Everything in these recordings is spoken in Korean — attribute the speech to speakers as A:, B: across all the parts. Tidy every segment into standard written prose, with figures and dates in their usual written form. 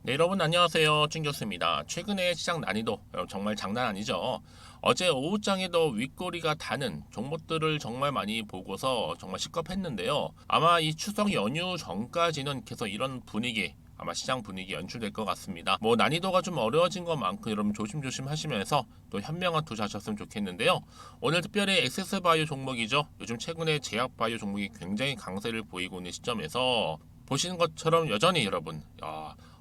A: 네, 여러분 안녕하세요. 찐교수입니다. 최근에 시장 난이도 정말 장난 아니죠. 어제 오후장에도 윗꼬리가 다는 종목들을 정말 많이 보고서 정말 시겁했는데요. 아마 이 추석 연휴 전까지는 계속 이런 분위기, 아마 시장 분위기 연출될 것 같습니다. 뭐 난이도가 좀 어려워진 것만큼 여러분 조심조심 하시면서 또 현명한 투자하셨으면 좋겠는데요. 오늘 특별히 엑세스바이오 종목이죠. 요즘 최근에 제약바이오 종목이 굉장히 강세를 보이고 있는 시점에서 보시는 것처럼 여전히 여러분,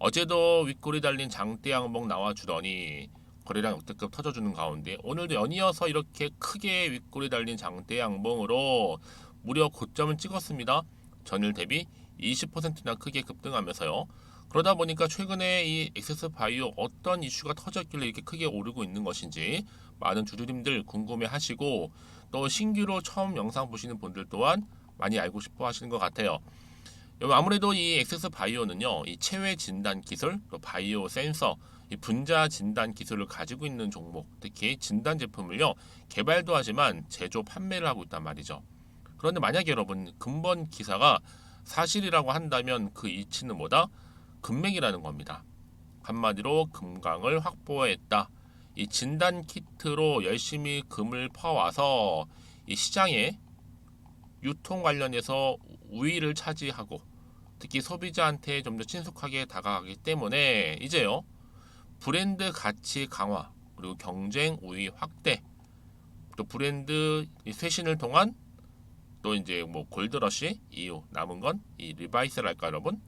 A: 어제도 윗골이 달린 장대 항목 나와주더니 거래량 역대급 터져주는 가운데 오늘도 연이어서 이렇게 크게 윗골이 달린 장대 항목으로 무려 고점을 찍었습니다. 전일 대비 20%나 크게 급등하면서요. 그러다 보니까 최근에 이 엑세스 바이오 어떤 이슈가 터졌길래 이렇게 크게 오르고 있는 것인지 많은 주주님들 궁금해 하시고 또 신규로 처음 영상 보시는 분들 또한 많이 알고 싶어 하시는 것 같아요. 아무래도 이 엑세스 바이오는요, 이 체외 진단 기술, 또 바이오 센서, 이 분자 진단 기술을 가지고 있는 종목, 특히 진단 제품을요, 개발도 하지만 제조 판매를 하고 있단 말이죠. 그런데 만약에 여러분 근본 기사가 사실이라고 한다면 그 이치는 뭐다? 금맥이라는 겁니다. 한마디로 금강을 확보했다. 이 진단 키트로 열심히 금을 퍼와서 이 시장에 유통 관련해서 우위를 차지하고 특히 소비자한테 좀 더 친숙하게 다가가기 때문에 이제요 브랜드 가치 강화 그리고 경쟁 우위 확대 또 브랜드 쇄신을 통한 또 이제 뭐 골드러시 이후 남은 건 이 리바이스랄까 여러분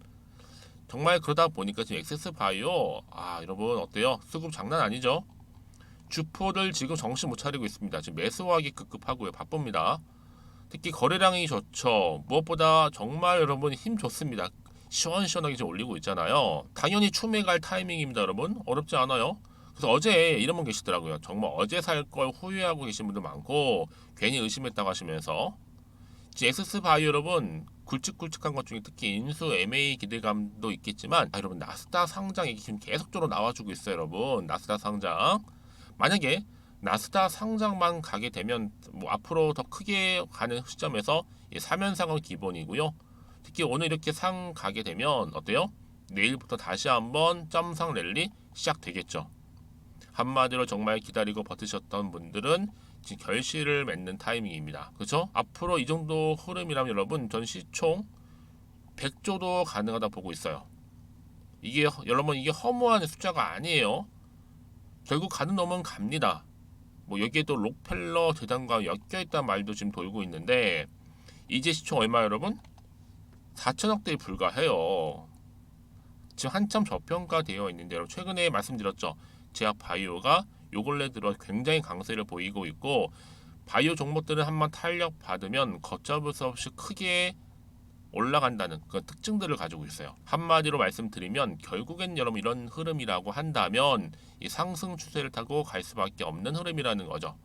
A: 정말 그러다 보니까 지금 엑세스 바이오 여러분 어때요? 수급 장난 아니죠? 주포들 지금 정신 못 차리고 있습니다. 지금 매수하기 급급하고요. 바쁩니다. 특히 거래량이 좋죠. 무엇보다 정말 여러분 힘 좋습니다. 시원시원하게 지금 올리고 있잖아요. 당연히 추매 갈 타이밍입니다, 여러분. 어렵지 않아요. 그래서 어제 이런 분 계시더라고요. 정말 어제 살 걸 후회하고 계신 분들 많고 괜히 의심했다고 하시면서 지금 엑세스 바이오 여러분 굵직굵직한 것 중에 특히 인수 MA 기대감도 있겠지만 여러분 나스닥 상장이 지금 계속적으로 나와주고 있어요, 여러분. 나스닥 상장. 만약에 나스닥 상장만 가게 되면 뭐 앞으로 더 크게 가는 시점에서 3연상은 기본이고요. 특히 오늘 이렇게 상 가게 되면 어때요? 내일부터 다시 한번 점상 랠리 시작되겠죠. 한마디로 정말 기다리고 버티셨던 분들은 지금 결실을 맺는 타이밍입니다. 그렇죠? 앞으로 이 정도 흐름이라면 여러분 전 시총 100조도 가능하다 보고 있어요. 이게 여러분 이게 허무한 숫자가 아니에요. 결국 가는 놈은 갑니다. 뭐 여기에 또 록펠러 재단과 엮여있다는 말도 지금 돌고 있는데 이제 시총 얼마 여러분? 4천억대에 불과해요. 지금 한참 저평가되어 있는데 여러분 최근에 말씀드렸죠. 제약 바이오가 요 근래 들어 굉장히 강세를 보이고 있고 바이오 종목들은 한번 탄력 받으면 걷잡을 수 없이 크게 올라간다는 그 특징들을 가지고 있어요. 한마디로 말씀드리면 결국엔 여러분 이런 흐름이라고 한다면 이 상승 추세를 타고 갈 수밖에 없는 흐름이라는 거죠.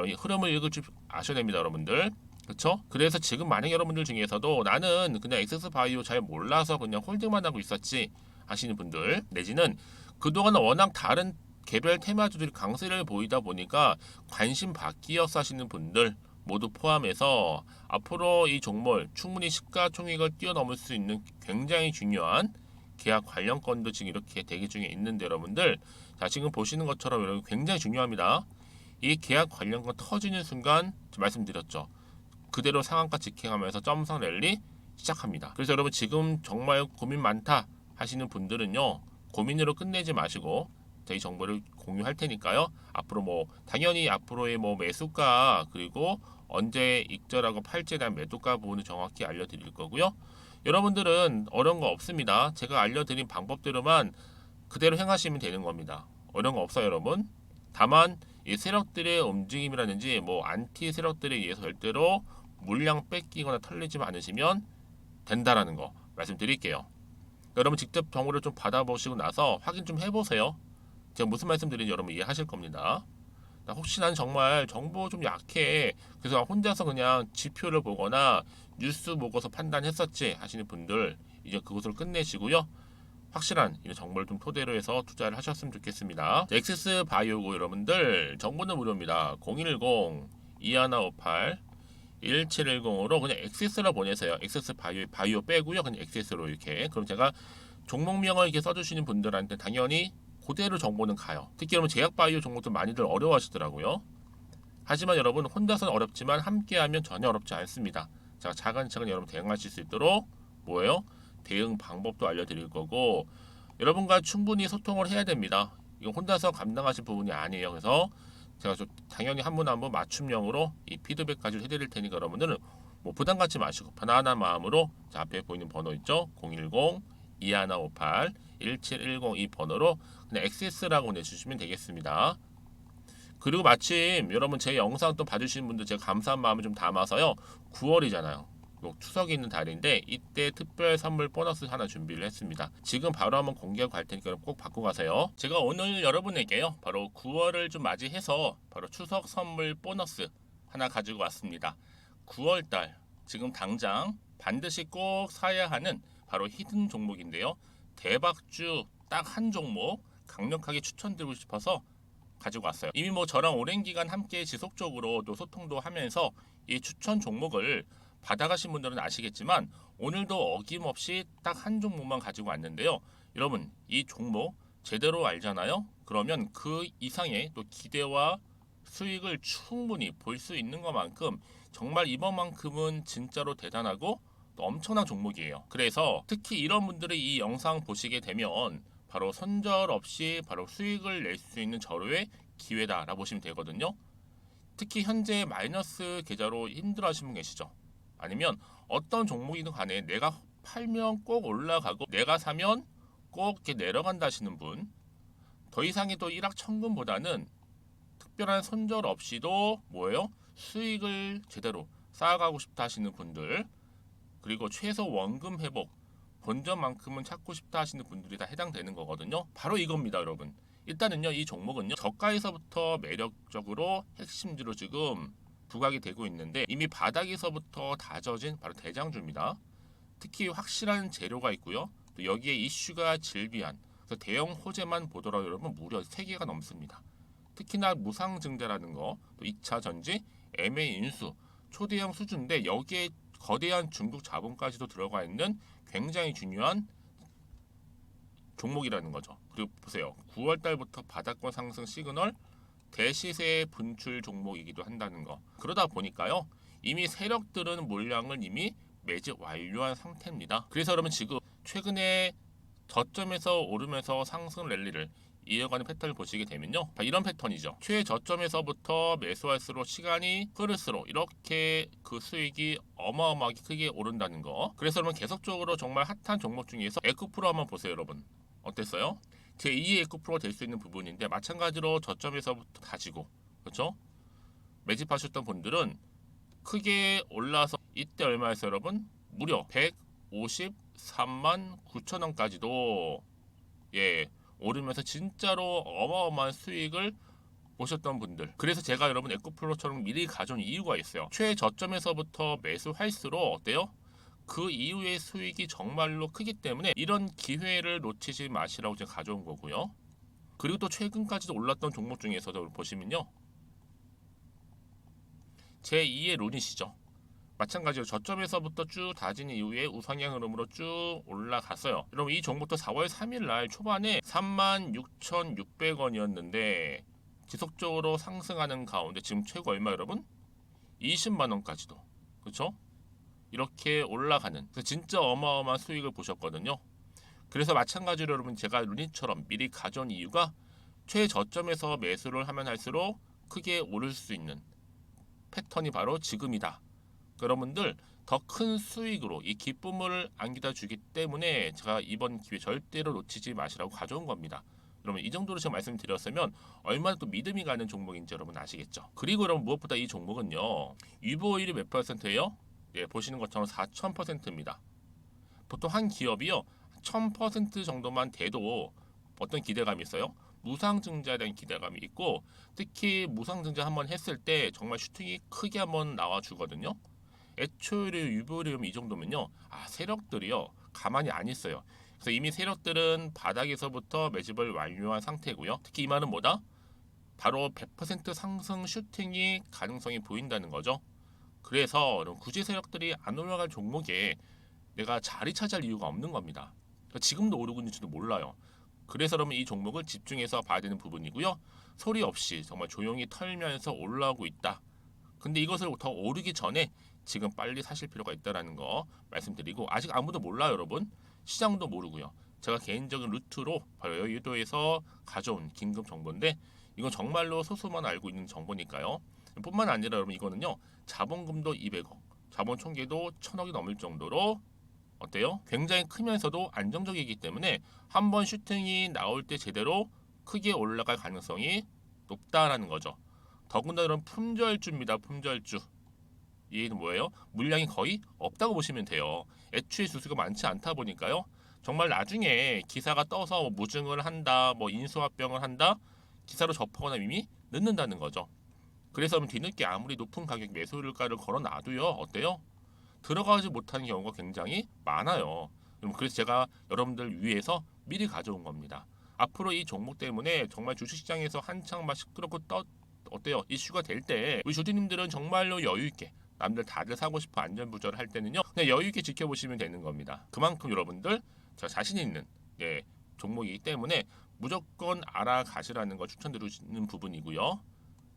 A: 이 흐름을 읽을 줄 아셔야 됩니다, 여러분들. 그렇죠? 그래서 지금 만약 여러분들 중에서도 나는 그냥 엑세스 바이오 잘 몰라서 그냥 홀딩만 하고 있었지 하시는 분들 내지는 그동안은 워낙 다른 개별 테마주들이 강세를 보이다 보니까 관심 바뀌어서 하시는 분들 모두 포함해서 앞으로 이 종목 충분히 시가총액을 뛰어넘을 수 있는 굉장히 중요한 계약 관련 건도 지금 이렇게 대기 중에 있는데 여러분들 자 지금 보시는 것처럼 여러분 굉장히 중요합니다. 이 계약 관련 건 터지는 순간 말씀드렸죠. 그대로 상한가 직행하면서 점상 랠리 시작합니다. 그래서 여러분 지금 정말 고민 많다 하시는 분들은요. 고민으로 끝내지 마시고 이 정보를 공유할 테니까요. 앞으로 뭐 당연히 앞으로의 뭐 매수가 그리고 언제 익절하고 팔지에 대한 매도가 부분을 정확히 알려드릴 거고요. 여러분들은 어려운 거 없습니다. 제가 알려드린 방법대로만 그대로 행하시면 되는 겁니다. 어려운 거 없어요, 여러분. 다만 이 세력들의 움직임이라든지 뭐 안티 세력들에 의해서 절대로 물량 뺏기거나 털리지 않으시면 된다라는 거 말씀드릴게요. 여러분 직접 정보를 좀 받아보시고 나서 확인 좀 해보세요. 제가 무슨 말씀드리는지 여러분 이해하실 겁니다. 혹시 난 정말 정보 좀 약해. 그래서 혼자서 그냥 지표를 보거나 뉴스 보고서 판단했었지 하시는 분들 이제 그것을 끝내시고요. 확실한 정보를 좀 토대로 해서 투자를 하셨으면 좋겠습니다. 엑세스 바이오고 여러분들 정보는 무료입니다. 010-2158-1710으로 그냥 엑세스로 보내세요. 엑세스 바이오 빼고요. 그냥 엑세스로 이렇게. 그럼 제가 종목명을 이렇게 써주시는 분들한테 당연히 그대로 정보는 가요. 특히 여러분 제약바이오 종목도 많이들 어려워하시더라고요. 하지만 여러분 혼자서는 어렵지만 함께하면 전혀 어렵지 않습니다. 자, 차근차근 여러분 대응하실 수 있도록 뭐예요? 대응 방법도 알려드릴 거고 여러분과 충분히 소통을 해야 됩니다. 이거 혼자서 감당하실 부분이 아니에요. 그래서 제가 좀 당연히 한 분 한 분 맞춤형으로 이 피드백까지 해드릴 테니까 여러분들은 뭐 부담 갖지 마시고 편안한 마음으로 자, 앞에 보이는 번호 있죠? 010-2158-1710 이 번호로 그냥 XS라고 내주시면 되겠습니다. 그리고 마침 여러분 제 영상 또 봐주시는 분들 제가 감사한 마음을 좀 담아서요. 9월이잖아요. 추석이 있는 달인데 이때 특별 선물 보너스 하나 준비를 했습니다. 지금 바로 한번 공개하고 갈 테니까 꼭 받고 가세요. 제가 오늘 여러분에게요. 바로 9월을 좀 맞이해서 바로 추석 선물 보너스 하나 가지고 왔습니다. 9월달 지금 당장 반드시 꼭 사야 하는 바로 히든 종목인데요. 대박주 딱 한 종목 강력하게 추천드리고 싶어서 가지고 왔어요. 이미 뭐 저랑 오랜 기간 함께 지속적으로 또 소통도 하면서 이 추천 종목을 받아가신 분들은 아시겠지만 오늘도 어김없이 딱 한 종목만 가지고 왔는데요. 여러분 이 종목 제대로 알잖아요. 그러면 그 이상의 또 기대와 수익을 충분히 볼 수 있는 것만큼 정말 이번만큼은 진짜로 대단하고 또 엄청난 종목이에요. 그래서 특히 이런 분들이 이 영상 보시게 되면 바로 손절 없이 바로 수익을 낼 수 있는 절호의 기회다라고 보시면 되거든요. 특히 현재 마이너스 계좌로 힘들어하시는 분 계시죠? 아니면 어떤 종목이든 간에 내가 팔면 꼭 올라가고 내가 사면 꼭 이렇게 내려간다 하시는 분, 더 이상의 또 일확천금보다는 특별한 손절 없이도 뭐예요? 수익을 제대로 쌓아가고 싶다 하시는 분들, 그리고 최소 원금 회복 본전만큼은 찾고 싶다 하시는 분들이 다 해당되는 거거든요. 바로 이겁니다, 여러분. 일단은요, 이 종목은요, 저가에서부터 매력적으로 핵심주로 지금 부각이 되고 있는데 이미 바닥에서부터 다져진 바로 대장주입니다. 특히 확실한 재료가 있고요. 또 여기에 이슈가 질비한 그래서 대형 호재만 보더라도 여러분 무려 3개가 넘습니다. 특히나 무상증자라는 거, 또 2차 전지, M&A 인수, 초대형 수주인데 여기에 거대한 중국 자본까지도 들어가 있는 굉장히 중요한 종목이라는 거죠. 그리고 보세요. 9월 달부터 바닥권 상승 시그널 대시세 분출 종목이기도 한다는 거. 그러다 보니까요. 이미 세력들은 물량을 이미 매집 완료한 상태입니다. 그래서 여러분 지금 최근에 저점에서 오르면서 상승 랠리를 이어가는 패턴을 보시게 되면요. 이런 패턴이죠. 최저점에서부터 매수할수록 시간이 흐를수록 이렇게 그 수익이 어마어마하게 크게 오른다는 거. 그래서 여러분 계속적으로 정말 핫한 종목 중에서 에코프로 한번 보세요, 여러분. 어땠어요? 제2의 에코프로가 될 수 있는 부분인데 마찬가지로 저점에서부터 다지고 그렇죠? 매집하셨던 분들은 크게 올라서 이때 얼마였어요, 여러분? 무려 153만 9천 원까지도 오르면서 진짜로 어마어마한 수익을 보셨던 분들. 그래서 제가 여러분 에코프로처럼 미리 가져온 이유가 있어요. 최저점에서부터 매수할수록 어때요? 그 이후의 수익이 정말로 크기 때문에 이런 기회를 놓치지 마시라고 제가 가져온 거고요. 그리고 또 최근까지도 올랐던 종목 중에서도 보시면요. 제2의 론이시죠. 마찬가지로 저점에서부터 쭉 다진 이후에 우상향 흐름으로 쭉 올라갔어요. 여러분 이 종목도 4월 3일 날 초반에 36,600원이었는데 지속적으로 상승하는 가운데 지금 최고 얼마 여러분? 20만 원까지도. 그렇죠? 이렇게 올라가는 그래서 진짜 어마어마한 수익을 보셨거든요. 그래서 마찬가지로 여러분 제가 루닛처럼 미리 가져온 이유가 최저점에서 매수를 하면 할수록 크게 오를 수 있는 패턴이 바로 지금이다. 여러분들 더 큰 수익으로 이 기쁨을 안겨다 주기 때문에 제가 이번 기회 절대로 놓치지 마시라고 가져온 겁니다. 여러분 이 정도로 제가 말씀드렸으면 얼마나 또 믿음이 가는 종목인지 여러분 아시겠죠? 그리고 여러분 무엇보다 이 종목은요. 유보율이 몇 %예요? 보시는 것처럼 4000%입니다. 보통 한 기업이요. 1000% 정도만 돼도 어떤 기대감이 있어요? 무상증자에 대한 기대감이 있고 특히 무상증자 한번 했을 때 정말 슈팅이 크게 한번 나와주거든요. 애초에 유보율이 이 정도면요. 세력들이요. 가만히 안 있어요. 그래서 이미 세력들은 바닥에서부터 매집을 완료한 상태고요. 특히 이 말은 뭐다? 바로 100% 상승 슈팅이 가능성이 보인다는 거죠. 그래서 굳이 세력들이 안 올라갈 종목에 내가 자리 차지할 이유가 없는 겁니다. 지금도 오르고 있는지도 몰라요. 그래서 그러면 이 종목을 집중해서 봐야 되는 부분이고요. 소리 없이 정말 조용히 털면서 올라오고 있다. 근데 이것을 더 오르기 전에 지금 빨리 사실 필요가 있다라는 거 말씀드리고, 아직 아무도 몰라요, 여러분. 시장도 모르고요. 제가 개인적인 루트로 바로 여의도에서 가져온 긴급 정보인데, 이건 정말로 소수만 알고 있는 정보니까요. 뿐만 아니라 여러분, 이거는요, 자본금도 200억, 자본 총계도 1000억이 넘을 정도로 어때요? 굉장히 크면서도 안정적이기 때문에 한번 슈팅이 나올 때 제대로 크게 올라갈 가능성이 높다라는 거죠. 더군다나 이런 품절주입니다. 품절주. 얘는 뭐예요? 물량이 거의 없다고 보시면 돼요. 애초에 수수가 많지 않다 보니까요. 정말 나중에 기사가 떠서 뭐 무증을 한다, 뭐 인수합병을 한다, 기사로 접하거나 이미 늦는다는 거죠. 그래서 뒤늦게 아무리 높은 가격 매수가를 걸어 놔도요, 어때요? 들어가지 못하는 경우가 굉장히 많아요. 그래서 제가 여러분들 위해서 미리 가져온 겁니다. 앞으로 이 종목 때문에 정말 주식시장에서 한창 막 시끄럽고 어때요? 이슈가 될 때 우리 주주님들은 정말로 여유 있게, 남들 다들 사고 싶어 안전부절 할 때는요, 그냥 여유 있게 지켜보시면 되는 겁니다. 그만큼 여러분들 저 자신 있는 종목이기 때문에 무조건 알아가시라는 거 추천드리는 부분이고요.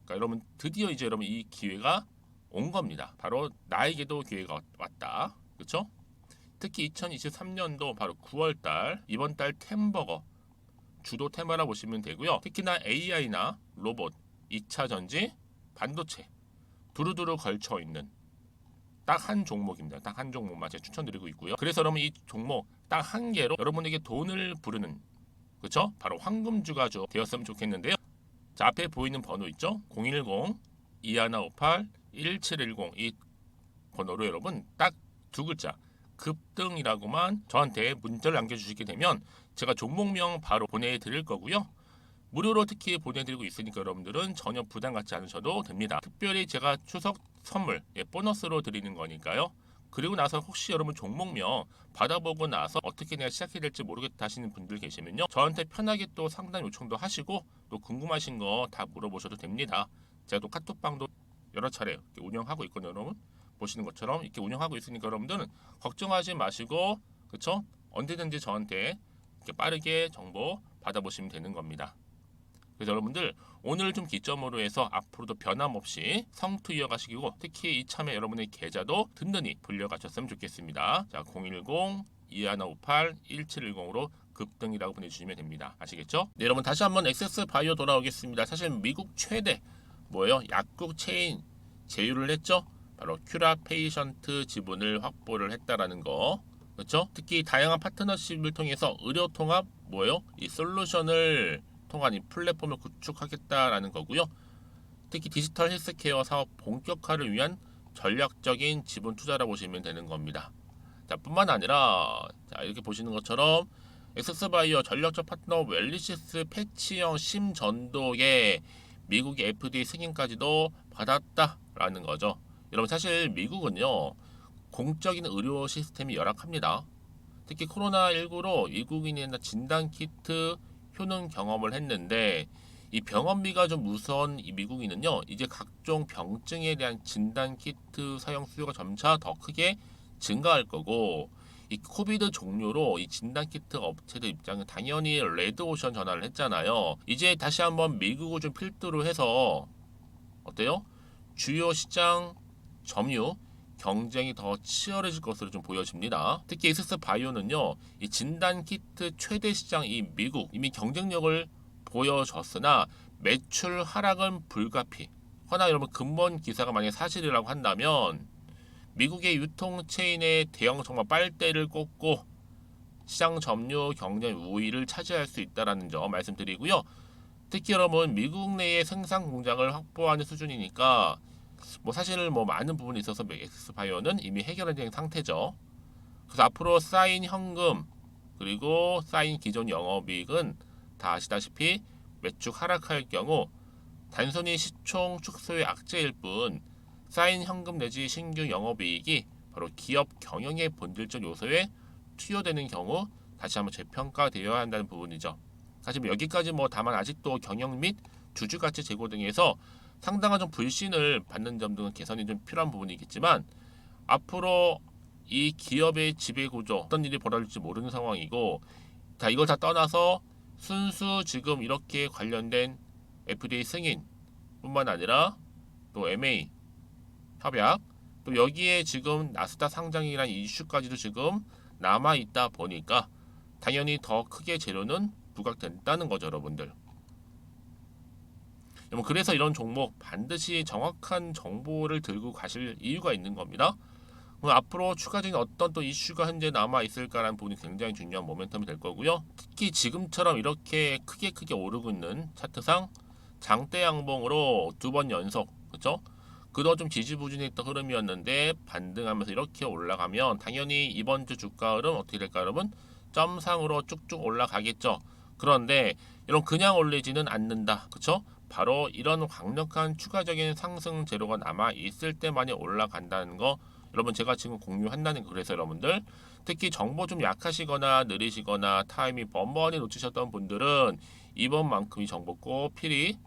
A: 그러니까 여러분 드디어 이제 여러분 이 기회가 온 겁니다. 바로 나에게도 기회가 왔다. 그렇죠? 특히 2023년도 바로 9월달, 이번 달 템버거 주도 테마라 보시면 되고요. 특히나 AI나 로봇, 2차 전지, 반도체 두루두루 걸쳐 있는 딱 한 종목입니다. 딱 한 종목만 제가 추천드리고 있고요. 그래서 여러분 이 종목 딱 한 개로 여러분에게 돈을 부르는, 그렇죠? 바로 황금주가 되었으면 좋겠는데요. 자, 앞에 보이는 번호 있죠? 010-2158-1710 이 번호로 여러분 딱 두 글자 급등이라고만 저한테 문자를 남겨주시게 되면 제가 종목명 바로 보내드릴 거고요. 무료로 특히 보내드리고 있으니까 여러분들은 전혀 부담 갖지 않으셔도 됩니다. 특별히 제가 추석 선물 보너스로 드리는 거니까요. 그리고 나서 혹시 여러분 종목명 받아보고 나서 어떻게 내가 시작해야 될지 모르겠다 하시는 분들 계시면요, 저한테 편하게 또 상담 요청도 하시고 또 궁금하신 거 다 물어보셔도 됩니다. 제가 또 카톡방도 여러 차례 운영하고 있거든요. 여러분 보시는 것처럼 이렇게 운영하고 있으니까 여러분들은 걱정하지 마시고, 그쵸? 언제든지 저한테 이렇게 빠르게 정보 받아보시면 되는 겁니다. 그래서 여러분들 오늘 좀 기점으로 해서 앞으로도 변함없이 성투 이어가시고, 특히 이참에 여러분의 계좌도 든든히 불려가셨으면 좋겠습니다. 자, 010-2158-1710으로 급등이라고 보내주시면 됩니다. 아시겠죠? 네, 여러분 다시 한번 엑세스 바이오 돌아오겠습니다. 사실 미국 최대 뭐예요? 약국 체인 제휴를 했죠? 바로 큐라 페이션트 지분을 확보를 했다라는 거. 그렇죠? 특히 다양한 파트너십을 통해서 의료 통합 뭐예요? 이 솔루션을 통한 이 플랫폼을 구축하겠다라는 거고요. 특히 디지털 헬스케어 사업 본격화를 위한 전략적인 지분 투자라고 보시면 되는 겁니다. 자, 뿐만 아니라 자, 이렇게 보시는 것처럼 엑세스바이오 전략적 파트너 웰리시스 패치형 심전도에 미국의 FDA 승인까지도 받았다라는 거죠. 여러분 사실 미국은요, 공적인 의료 시스템이 열악합니다. 특히 코로나19로 미국인이나 진단키트 효능 경험을 했는데, 이 병원비가 좀 무서운 이 미국인은요, 이제 각종 병증에 대한 진단키트 사용 수요가 점차 더 크게 증가할 거고, 이 코비드 종료로 이 진단키트 업체들 입장은 당연히 레드오션 전환을 했잖아요. 이제 다시 한번 미국을 좀 필두로 해서 어때요? 주요 시장 점유 경쟁이 더 치열해질 것으로 좀 보여집니다. 특히 엑세스 바이오는요, 이 진단 키트 최대 시장 이 미국 이미 경쟁력을 보여줬으나 매출 하락은 불가피. 허나 여러분 근본 기사가 만약 사실이라고 한다면 미국의 유통 체인의 대형 정말 빨대를 꽂고 시장 점유 경쟁 우위를 차지할 수 있다라는 점 말씀드리고요. 특히 여러분 미국 내에 생산 공장을 확보하는 수준이니까 뭐 사실 뭐 많은 부분이 있어서 엑스바이오는 이미 해결된 상태죠. 그래서 앞으로 쌓인 현금 그리고 쌓인 기존 영업이익은 다 아시다시피 매출 하락할 경우 단순히 시총 축소의 악재일 뿐, 쌓인 현금 내지 신규 영업이익이 바로 기업 경영의 본질적 요소에 투여되는 경우 다시 한번 재평가되어야 한다는 부분이죠. 사실 뭐 여기까지 뭐 다만 아직도 경영 및 주주가치 제고 등에서 상당한 좀 불신을 받는 점 등은 개선이 좀 필요한 부분이겠지만, 앞으로 이 기업의 지배 구조 어떤 일이 벌어질지 모르는 상황이고, 자 이걸 다 떠나서 순수 지금 이렇게 관련된 FDA 승인 뿐만 아니라 또 MA 협약, 또 여기에 지금 나스닥 상장이라는 이슈까지도 지금 남아 있다 보니까 당연히 더 크게 재료는 부각된다는 거죠, 여러분들. 그래서 이런 종목 반드시 정확한 정보를 들고 가실 이유가 있는 겁니다. 그럼 앞으로 추가적인 어떤 또 이슈가 현재 남아 있을까라는 부분이 굉장히 중요한 모멘텀이 될 거고요. 특히 지금처럼 이렇게 크게 오르고 있는 차트상 장대 양봉으로 두 번 연속, 그렇죠? 그동안 좀 지지부진했던 흐름이었는데 반등하면서 이렇게 올라가면 당연히 이번 주 주가 흐름 어떻게 될까, 여러분? 점상으로 쭉쭉 올라가겠죠. 그런데 이런 그냥 올리지는 않는다, 그렇죠? 바로 이런 강력한 추가적인 상승 재료가 남아 있을 때만이 올라간다는 거, 여러분 제가 지금 공유한다는 거. 그래서 여러분들 특히 정보 좀 약하시거나 느리시거나 타이밍 번번이 놓치셨던 분들은 이번만큼 이 정보 꼭 필히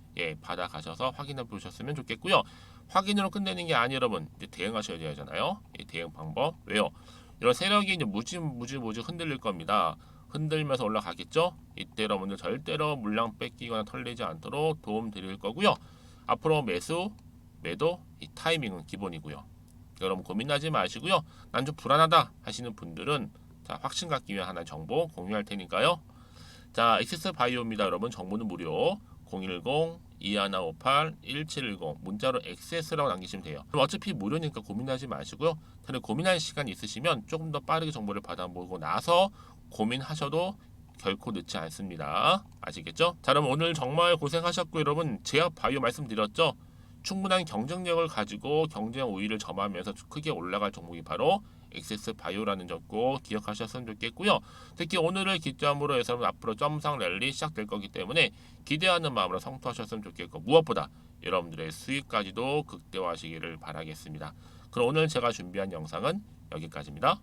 A: 받아가셔서 확인해 보셨으면 좋겠고요. 확인으로 끝내는 게 아니, 여러분 이제 대응하셔야 되잖아요. 대응 방법 왜요? 이런 세력이 이제 무지 흔들릴 겁니다. 흔들면서 올라가겠죠. 이때 여러분들 절대로 물량 뺏기거나 털리지 않도록 도움 드릴 거고요. 앞으로 매수, 매도 이 타이밍은 기본이고요. 여러분 고민하지 마시고요. 난 좀 불안하다 하시는 분들은 자 확신 갖기 위한 하나의 정보 공유할 테니까요. 자 엑시스 바이오입니다. 여러분 정보는 무료. 010-2158-1710 문자로 XS라고 남기시면 돼요. 그럼 어차피 무료니까 고민하지 마시고요. 근데 고민할 시간 있으시면 조금 더 빠르게 정보를 받아보고 나서 고민하셔도 결코 늦지 않습니다. 아시겠죠? 자 그럼 오늘 정말 고생하셨고, 여러분 제약 바이오 말씀드렸죠? 충분한 경쟁력을 가지고 경쟁 우위를 점하면서 크게 올라갈 종목이 바로 엑세스 바이오라는 점 꼭 기억하셨으면 좋겠고요. 특히 오늘을 기점으로 해서 앞으로 점상 랠리 시작될 거기 때문에 기대하는 마음으로 성투하셨으면 좋겠고, 무엇보다 여러분들의 수익까지도 극대화하시기를 바라겠습니다. 그럼 오늘 제가 준비한 영상은 여기까지입니다.